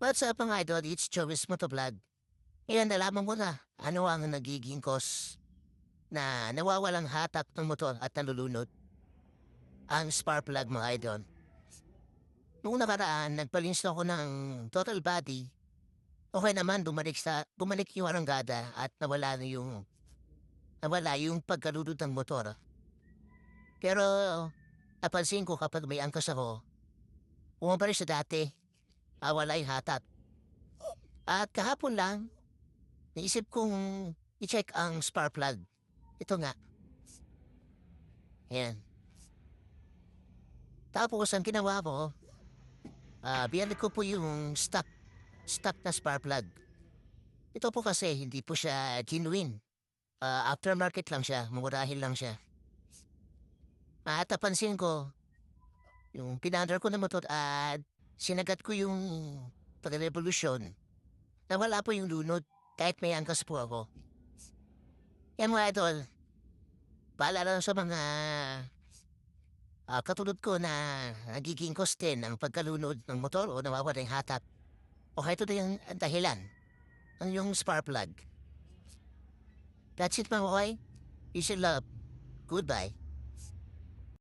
What's up mga idol? It's Jovis Motovlog. Ngayon nalaman mo na ano ang nagiging cause na nawawalang hatak ng motor at nalulunod. Ang spark plug mga idol. Noong nakaraan, nagpalinis ako ng total body. Okay naman, bumalik yung aranggada at nawala yung pagkalunod ng motor. Pero napansin ko kapag may angkas ako, bumabalik sa dati, wala yung hatak. At kahapon lang, naisip kong i-check ang spark plug. Ito nga. Ayan. Tapos ang ginawa ko, binalik ko po yung stock na spark plug. Ito po kasi hindi po siya genuine. Aftermarket lang siya, mumurahin lang siya. At napansin ko, yung pinandar ko ng motor at sinagat ko yung pag-revolution. Nawala po yung lunod kahit may angkas po ako. Yan mga idol, paalala lang sa mga katulad ko na nagiging koste ng pagkalunod ng motor o nawawala yung hatak. O ito na yung dahilan ng yung spark plug. That's it mga boy. Peace and love. Goodbye.